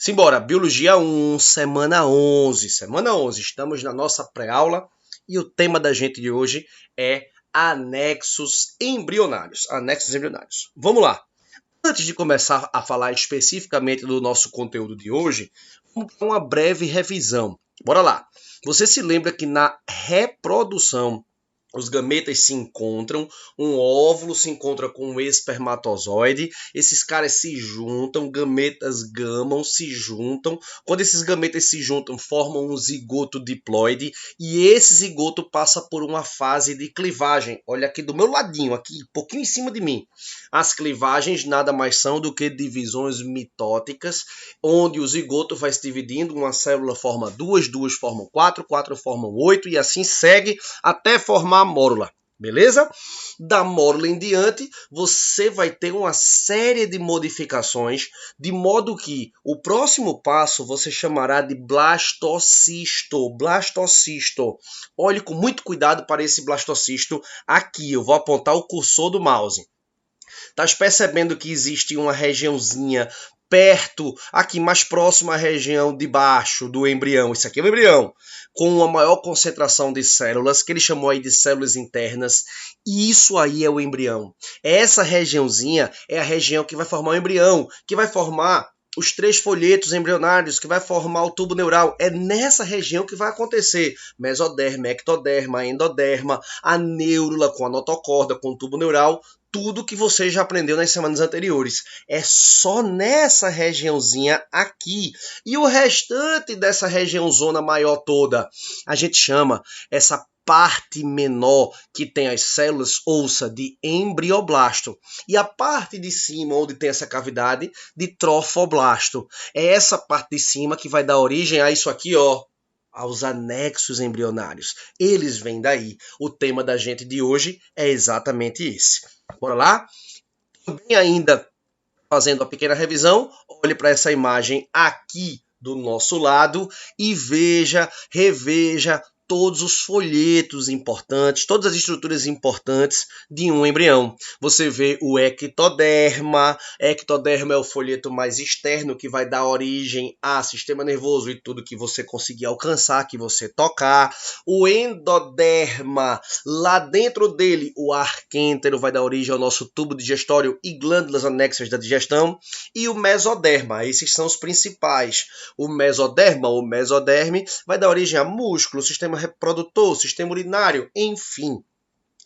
Simbora, Biologia 1, semana 11. Semana 11, estamos na nossa pré-aula e o tema da gente de hoje é anexos embrionários. Anexos embrionários. Vamos lá. Antes de começar a falar especificamente do nosso conteúdo de hoje, vamos para uma breve revisão. Bora lá. Você se lembra que na reprodução os gametas se encontram, um óvulo se encontra com um espermatozoide, esses caras se juntam, gametas gamam, se juntam. Quando esses gametas se juntam, formam um zigoto diploide e esse zigoto passa por uma fase de clivagem. Olha aqui do meu ladinho, aqui, um pouquinho em cima de mim. As clivagens nada mais são do que divisões mitóticas, onde o zigoto vai se dividindo, uma célula forma duas, duas formam quatro, quatro formam oito e assim segue até formar a mórula. Beleza? Da mórula em diante, você vai ter uma série de modificações, de modo que o próximo passo você chamará de blastocisto. Blastocisto. Olhe com muito cuidado para esse blastocisto aqui. Eu vou apontar o cursor do mouse. Tá percebendo que existe uma regiãozinha perto, aqui mais próximo à região de baixo do embrião. Isso aqui é o embrião, com uma maior concentração de células, que ele chamou aí de células internas. E isso aí é o embrião. Essa regiãozinha é a região que vai formar o embrião, que vai formar os três folhetos embrionários, que vai formar o tubo neural. É nessa região que vai acontecer mesoderma, ectoderma, endoderma, a neurula com a notocorda, com o tubo neural, tudo que você já aprendeu nas semanas anteriores. É só nessa regiãozinha aqui. E o restante dessa regiãozona maior toda, a gente chama essa parte menor que tem as células ouça de embrioblasto e a parte de cima onde tem essa cavidade de trofoblasto. É essa parte de cima que vai dar origem a isso aqui, ó, aos anexos embrionários. Eles vêm daí. O tema da gente de hoje é exatamente esse. Bora lá? Também ainda fazendo uma pequena revisão, olhe para essa imagem aqui do nosso lado e veja, reveja todos os folhetos importantes, todas as estruturas importantes de um embrião. Você vê o ectoderma. Ectoderma é o folheto mais externo que vai dar origem ao sistema nervoso e tudo que você conseguir alcançar, que você tocar. O endoderma, lá dentro dele, o arquêntero vai dar origem ao nosso tubo digestório e glândulas anexas da digestão. E o mesoderma, esses são os principais. O mesoderma ou mesoderme vai dar origem a músculo, sistema reprodutor, sistema urinário, enfim,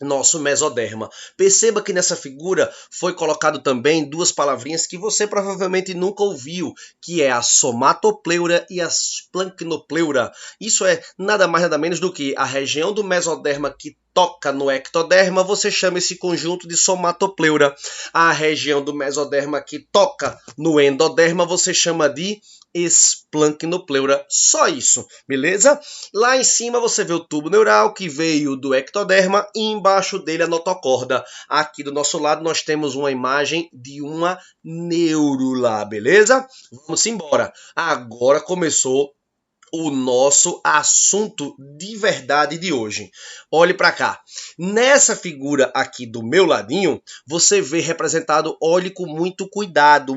nosso mesoderma. Perceba que nessa figura foi colocado também duas palavrinhas que você provavelmente nunca ouviu, que é a somatopleura e a splanchnopleura. Isso é nada mais nada menos do que a região do mesoderma que toca no ectoderma, você chama esse conjunto de somatopleura. A região do mesoderma que toca no endoderma, você chama de splanchnopleura. Só isso, beleza? Lá em cima você vê o tubo neural que veio do ectoderma e embaixo dele a notocorda. Aqui do nosso lado nós temos uma imagem de uma neurula, beleza? Vamos embora. Agora começou o nosso assunto de verdade de hoje. Olhe para cá. Nessa figura aqui do meu ladinho, você vê representado, olhe com muito cuidado,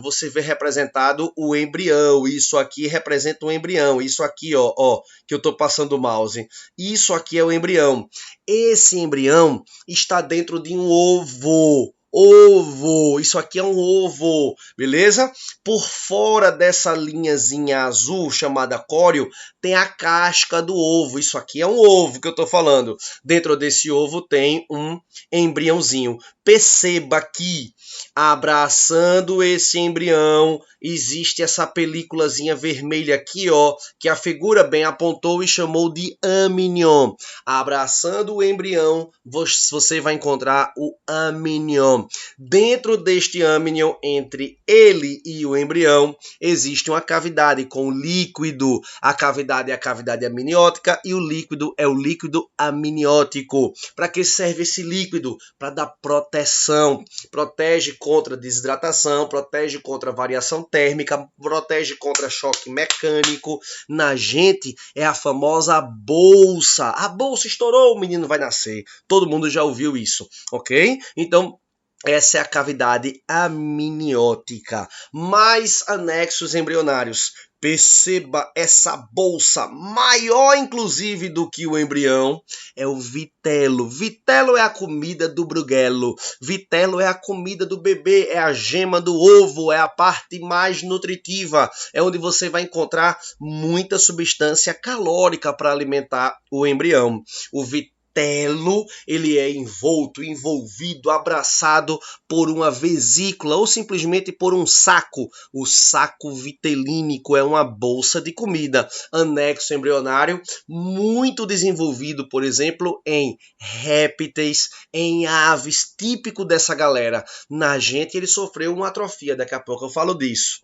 você vê representado o embrião. Isso aqui representa o embrião. Isso aqui, ó, que eu estou passando o mouse. Isso aqui é o embrião. Esse embrião está dentro de um ovo. Ovo, isso aqui é um ovo, beleza? Por fora dessa linhazinha azul chamada córeo, tem a casca do ovo. Isso aqui é um ovo que eu tô falando. Dentro desse ovo tem um embriãozinho. Perceba que, abraçando esse embrião, existe essa películazinha vermelha aqui, ó, que a figura bem apontou e chamou de amnion. Abraçando o embrião, você vai encontrar o amnion. Dentro deste amnion, entre ele e o embrião, existe uma cavidade com líquido. A cavidade é a cavidade amniótica e o líquido é o líquido amniótico. Para que serve esse líquido? Para dar proteção. Protege contra desidratação, protege contra variação térmica, protege contra choque mecânico. Na gente é a famosa bolsa. A bolsa estourou, o menino vai nascer. Todo mundo já ouviu isso, ok? Então, Essa é a cavidade amniótica. Mais anexos embrionários. Perceba essa bolsa, maior inclusive do que o embrião, é o vitelo. Vitelo é a comida do bruguelo. Vitelo é a comida do bebê, é a gema do ovo, é a parte mais nutritiva. É onde você vai encontrar muita substância calórica para alimentar o embrião. O vitelo, ele é envolvido, abraçado por uma vesícula ou simplesmente por um saco. O saco vitelínico é uma bolsa de comida. Anexo embrionário muito desenvolvido, por exemplo, em répteis, em aves, típico dessa galera. Na gente ele sofreu uma atrofia, daqui a pouco eu falo disso.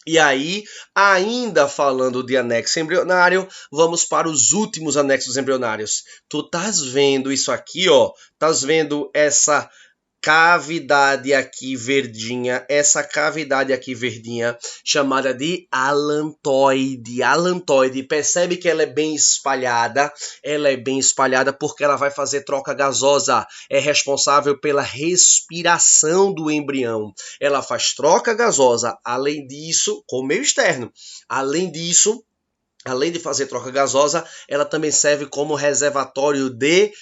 E aí, ainda falando de anexo embrionário, vamos para os últimos anexos embrionários. Tu estás vendo isso aqui, ó? Estás vendo essa cavidade aqui verdinha, chamada de alantoide. Alantoide, percebe que ela é bem espalhada? Ela é bem espalhada porque ela vai fazer troca gasosa, é responsável pela respiração do embrião. Ela faz troca gasosa, além disso, com o meio externo. Além disso, além de fazer troca gasosa, ela também serve como reservatório de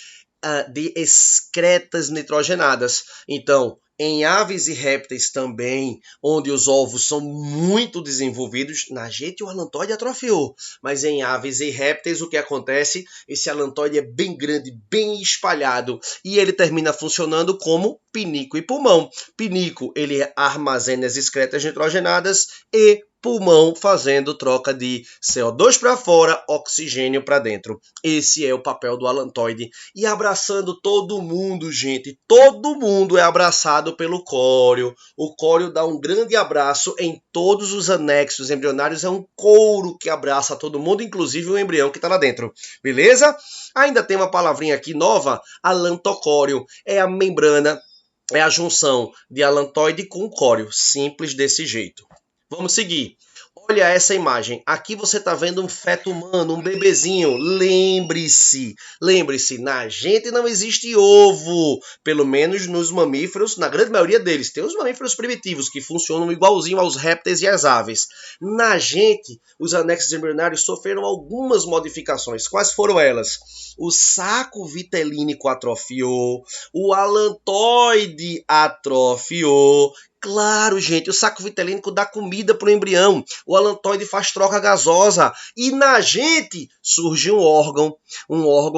excretas nitrogenadas. Então, em aves e répteis também, onde os ovos são muito desenvolvidos, na gente o alantoide atrofiou. Mas em aves e répteis o que acontece? Esse alantoide é bem grande, bem espalhado, e ele termina funcionando como pinico e pulmão. Pinico, ele armazena as excretas nitrogenadas e pulmão fazendo troca de CO2 para fora, oxigênio para dentro. Esse é o papel do alantoide. E abraçando todo mundo, gente. Todo mundo é abraçado pelo córeo. O córeo dá um grande abraço em todos os anexos embrionários. É um couro que abraça todo mundo, inclusive o embrião que está lá dentro. Beleza? Ainda tem uma palavrinha aqui nova, alantocóreo. É a membrana, é a junção de alantoide com córeo. Simples desse jeito. Vamos seguir. Olha essa imagem. Aqui você está vendo um feto humano, um bebezinho. Lembre-se, na gente não existe ovo. Pelo menos nos mamíferos, na grande maioria deles. Tem os mamíferos primitivos que funcionam igualzinho aos répteis e às aves. Na gente, os anexos embrionários sofreram algumas modificações. Quais foram elas? O saco vitelínico atrofiou, o alantoide atrofiou. Claro, gente, o saco vitelínico dá comida para o embrião, o alantoide faz troca gasosa e na gente surge um órgão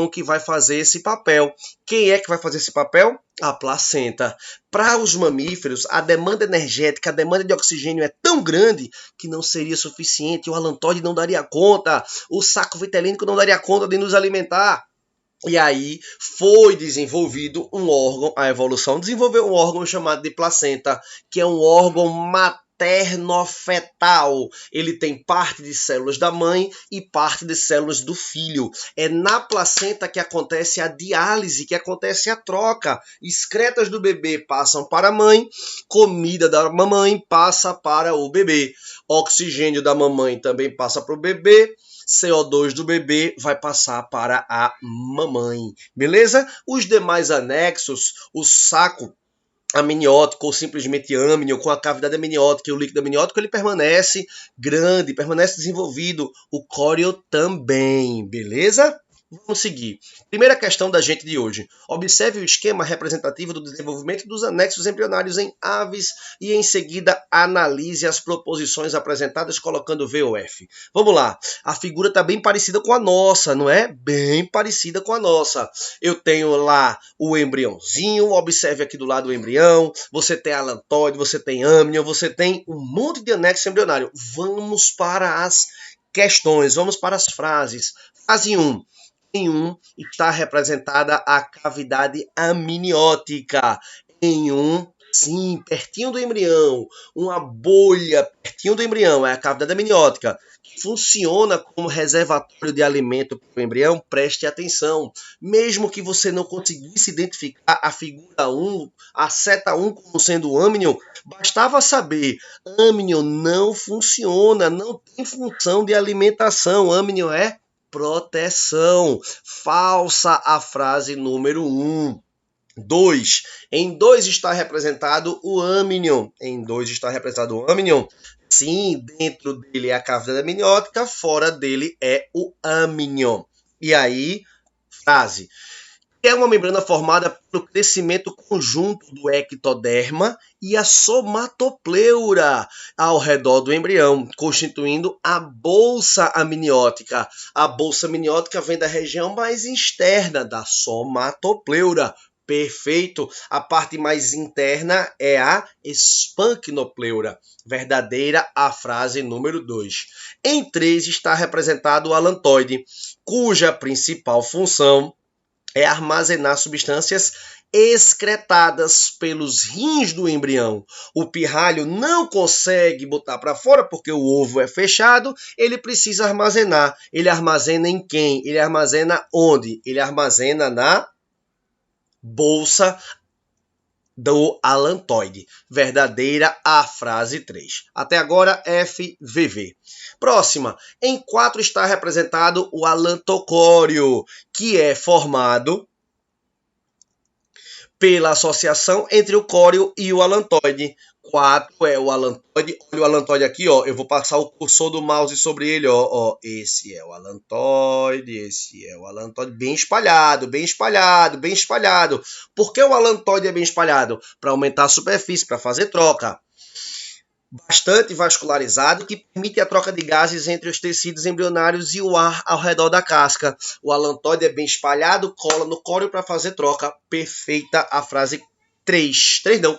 que vai fazer esse papel. Quem é que vai fazer esse papel? A placenta. Para os mamíferos, a demanda energética, a demanda de oxigênio é tão grande que não seria suficiente, o alantoide não daria conta, o saco vitelínico não daria conta de nos alimentar. E aí foi desenvolvido um órgão, a evolução desenvolveu um órgão chamado de placenta, que é um órgão materno-fetal. Ele tem parte de células da mãe e parte de células do filho. É na placenta que acontece a diálise, que acontece a troca. Excretas do bebê passam para a mãe, comida da mamãe passa para o bebê. Oxigênio da mamãe também passa para o bebê. CO2 do bebê vai passar para a mamãe, beleza? Os demais anexos, o saco amniótico ou simplesmente âmnio, com a cavidade amniótica e o líquido amniótico, ele permanece grande, permanece desenvolvido. O córeo também, beleza? Vamos seguir. Primeira questão da gente de hoje. Observe o esquema representativo do desenvolvimento dos anexos embrionários em aves e em seguida analise as proposições apresentadas colocando V ou F. Vamos lá. A figura está bem parecida com a nossa, não é? Bem parecida com a nossa. Eu tenho lá o embriãozinho, observe aqui do lado o embrião, você tem alantoide, você tem âmnio, você tem um monte de anexo embrionário. Vamos para as questões, vamos para as frases. Frase 1. Em um está representada a cavidade amniótica. Em um, sim, pertinho do embrião, uma bolha pertinho do embrião, é a cavidade amniótica. Funciona como reservatório de alimento para o embrião, preste atenção. Mesmo que você não conseguisse identificar a figura 1, a seta 1 como sendo âmnio, bastava saber, âmnio não funciona, não tem função de alimentação, âmnio é proteção. Falsa a frase número 1. 2. Em 2 está representado o amnion. Sim, dentro dele é a cavidade amniótica, fora dele é o amnion. E aí, frase. É uma membrana formada pelo crescimento conjunto do ectoderma e a somatopleura ao redor do embrião, constituindo a bolsa amniótica. A bolsa amniótica vem da região mais externa da somatopleura. Perfeito. A parte mais interna é a espancnopleura. Verdadeira a frase número 2. Em 3 está representado o alantoide, cuja principal função é armazenar substâncias excretadas pelos rins do embrião. O pirralho não consegue botar para fora porque o ovo é fechado, ele precisa armazenar. Ele armazena em quem? Ele armazena onde? Ele armazena na bolsa do alantoide. Verdadeira a frase 3. Até agora, FVV. Próxima. Em 4 está representado o alantocóreo, que é formado pela associação entre o córeo e o alantoide. 4 é o alantoide. Olha o alantoide aqui, ó. Eu vou passar o cursor do mouse sobre ele, ó. Esse é o alantoide, esse é o alantoide. Bem espalhado, bem espalhado, bem espalhado. Por que o alantoide é bem espalhado? Para aumentar a superfície, para fazer troca. Bastante vascularizado, que permite a troca de gases entre os tecidos embrionários e o ar ao redor da casca. O alantoide é bem espalhado, cola no córeo para fazer troca. Perfeita a frase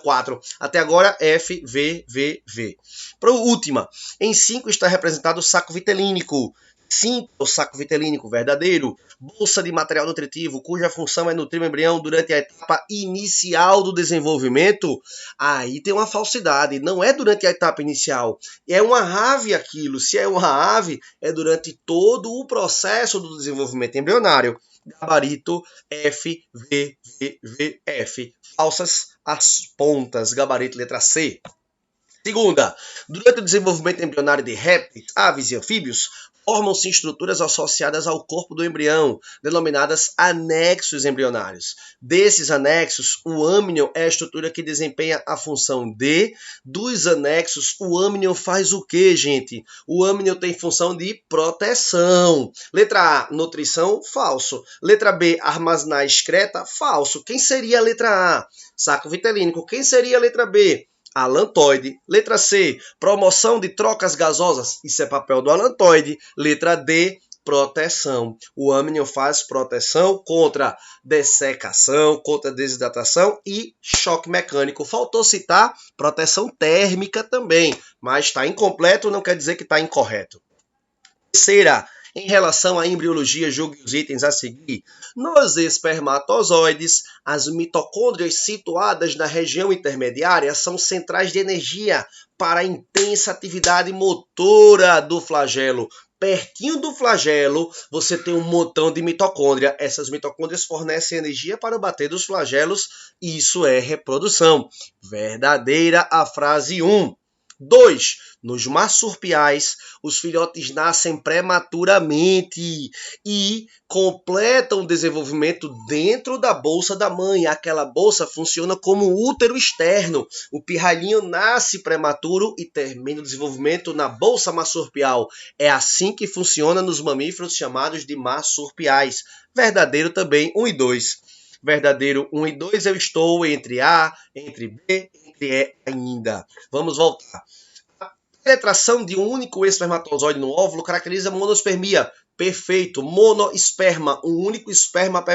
4. Até agora, FVVV. Para a última, em 5 está representado o saco vitelínico. 5, o saco vitelínico verdadeiro, bolsa de material nutritivo, cuja função é nutrir o embrião durante a etapa inicial do desenvolvimento. Aí tem uma falsidade, não é durante a etapa inicial, é uma ave aquilo. Se é uma ave, é durante todo o processo do desenvolvimento embrionário. Gabarito FVVF. Falsas as pontas, gabarito letra C. Segunda, durante o desenvolvimento embrionário de répteis, aves e anfíbios, formam-se estruturas associadas ao corpo do embrião, denominadas anexos embrionários. Desses anexos, o amnion é a estrutura que desempenha a função de. Dos anexos, o amnion faz o quê, gente? O amnion tem função de proteção. Letra A, nutrição, falso. Letra B, armazenar excreta, falso. Quem seria a letra A? Saco vitelínico. Quem seria a letra B? Alantoide. Letra C, promoção de trocas gasosas. Isso é papel do alantoide. Letra D, proteção. O amnion faz proteção contra dessecação, contra desidratação e choque mecânico. Faltou citar proteção térmica também, mas está incompleto, não quer dizer que está incorreto. Terceira, em relação à embriologia, julgue os itens a seguir. Nos espermatozoides, as mitocôndrias situadas na região intermediária são centrais de energia para a intensa atividade motora do flagelo. Pertinho do flagelo, você tem um montão de mitocôndria. Essas mitocôndrias fornecem energia para o bater dos flagelos. Isso é reprodução. Verdadeira a frase 1. 2. Nos marsupiais, os filhotes nascem prematuramente e completam o desenvolvimento dentro da bolsa da mãe. Aquela bolsa funciona como um útero externo. O pirralhinho nasce prematuro e termina o desenvolvimento na bolsa marsupial. É assim que funciona nos mamíferos chamados de marsupiais. Verdadeiro também, 1 e 2. Verdadeiro 1 e 2, eu estou entre A, entre B, entre E ainda. Vamos voltar. A penetração de um único espermatozoide no óvulo caracteriza monospermia. Perfeito, monoesperma, um único esperma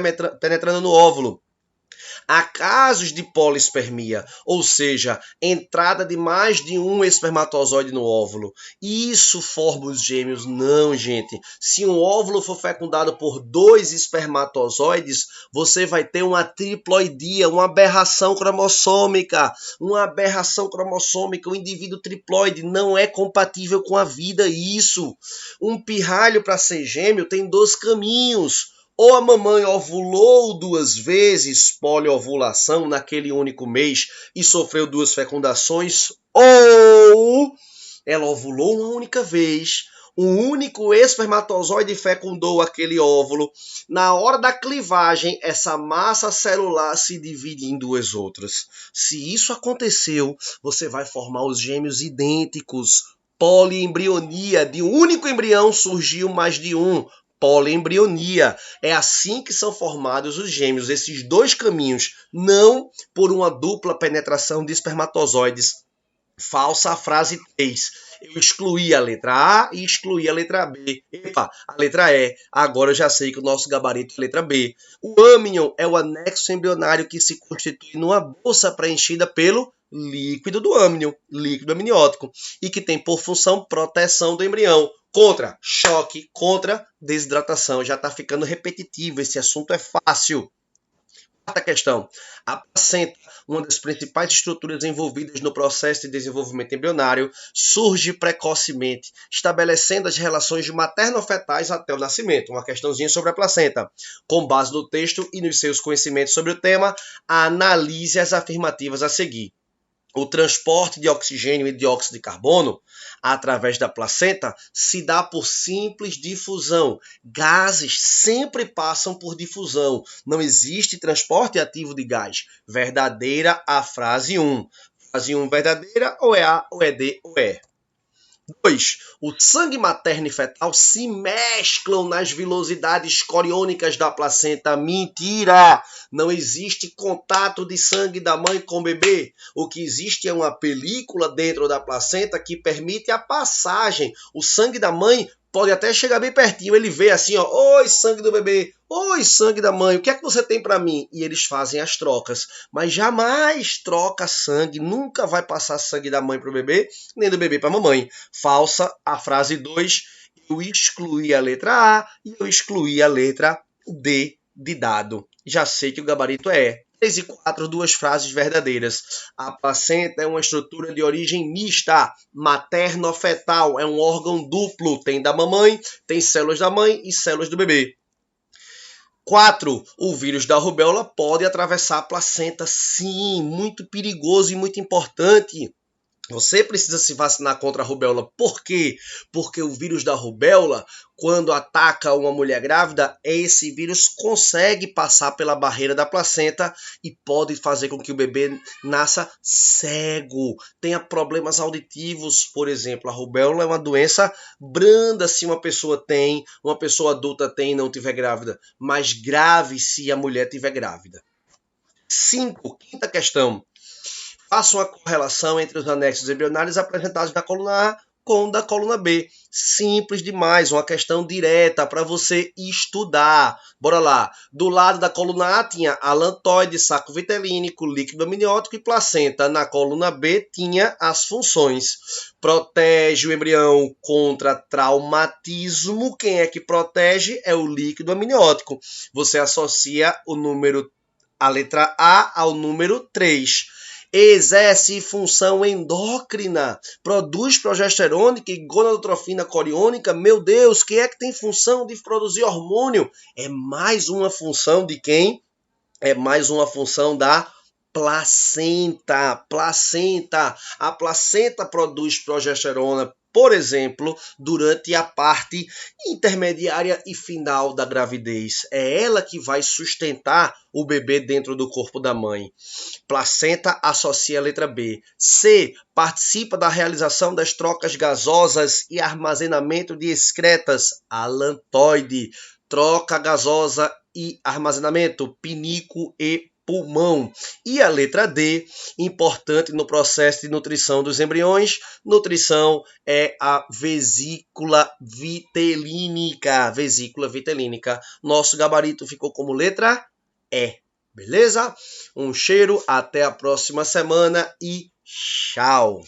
penetrando no óvulo. Há casos de polispermia, ou seja, entrada de mais de um espermatozoide no óvulo. Isso forma os gêmeos? Não, gente. Se um óvulo for fecundado por 2 espermatozoides, você vai ter uma triploidia, uma aberração cromossômica. Uma aberração cromossômica. O indivíduo triploide não é compatível com a vida. Isso. Um pirralho para ser gêmeo tem 2 caminhos. Ou a mamãe ovulou 2 vezes, poliovulação, naquele único mês e sofreu 2 fecundações, ou ela ovulou uma única vez, um único espermatozoide fecundou aquele óvulo. Na hora da clivagem, essa massa celular se divide em duas outras. Se isso aconteceu, você vai formar os gêmeos idênticos. Poliembrionia, de um único embrião surgiu mais de um. Poliembrionia. É assim que são formados os gêmeos, esses dois caminhos, não por uma dupla penetração de espermatozoides. Falsa a frase 3. Eu excluí a letra A e excluí a letra B. Epa, a letra E. Agora eu já sei que o nosso gabarito é a letra B. O âmnion é o anexo embrionário que se constitui numa bolsa preenchida pelo líquido do âmnion, líquido amniótico, e que tem por função proteção do embrião contra choque, contra desidratação. Já está ficando repetitivo, esse assunto é fácil. Quarta questão. A placenta, uma das principais estruturas envolvidas no processo de desenvolvimento embrionário, surge precocemente, estabelecendo as relações materno-fetais até o nascimento. Uma questãozinha sobre a placenta. Com base no texto e nos seus conhecimentos sobre o tema, analise as afirmativas a seguir. O transporte de oxigênio e dióxido de carbono através da placenta se dá por simples difusão. Gases sempre passam por difusão. Não existe transporte ativo de gás. Verdadeira a frase 1. Frase 1 verdadeira, ou é A, ou é D, ou é. 2. O sangue materno e fetal se mesclam nas vilosidades coriônicas da placenta. Mentira! Não existe contato de sangue da mãe com o bebê. O que existe é uma película dentro da placenta que permite a passagem. O sangue da mãe pode até chegar bem pertinho. Ele vê assim, ó, oi, sangue do bebê, oi, sangue da mãe, o que é que você tem para mim? E eles fazem as trocas. Mas jamais troca sangue, nunca vai passar sangue da mãe para o bebê, nem do bebê para a mamãe. Falsa a frase 2. Eu excluí a letra A e eu excluí a letra D de dado. Já sei que o gabarito é 3 e 4, duas frases verdadeiras. A placenta é uma estrutura de origem mista, materno-fetal, é um órgão duplo, tem da mamãe, tem células da mãe e células do bebê. 4. O vírus da rubéola pode atravessar a placenta, sim, muito perigoso e muito importante. Você precisa se vacinar contra a rubéola. Por quê? Porque o vírus da rubéola, quando ataca uma mulher grávida, esse vírus consegue passar pela barreira da placenta e pode fazer com que o bebê nasça cego, tenha problemas auditivos, por exemplo. A rubéola é uma doença branda se uma pessoa tem, uma pessoa adulta tem e não tiver grávida, mas grave se a mulher tiver grávida. 5. Quinta questão. Faça uma correlação entre os anexos embrionários apresentados na coluna A com o da coluna B. Simples demais, uma questão direta para você estudar. Bora lá. Do lado da coluna A tinha alantoide, saco vitelínico, líquido amniótico e placenta. Na coluna B tinha as funções. Protege o embrião contra traumatismo. Quem é que protege? É o líquido amniótico. Você associa a letra A ao número 3. Exerce função endócrina, produz progesterona e gonadotrofina coriônica. Meu Deus, quem é que tem função de produzir hormônio? É mais uma função de quem? É mais uma função da placenta. A placenta produz progesterona, por exemplo, durante a parte intermediária e final da gravidez. É ela que vai sustentar o bebê dentro do corpo da mãe. Placenta associa a letra B. C. Participa da realização das trocas gasosas e armazenamento de excretas. Alantoide. Troca gasosa e armazenamento. Pinico e pulmão. E a letra D, importante no processo de nutrição dos embriões. Nutrição é a vesícula vitelínica. Vesícula vitelínica. Nosso gabarito ficou como letra E. Beleza? Um cheiro, até a próxima semana e tchau!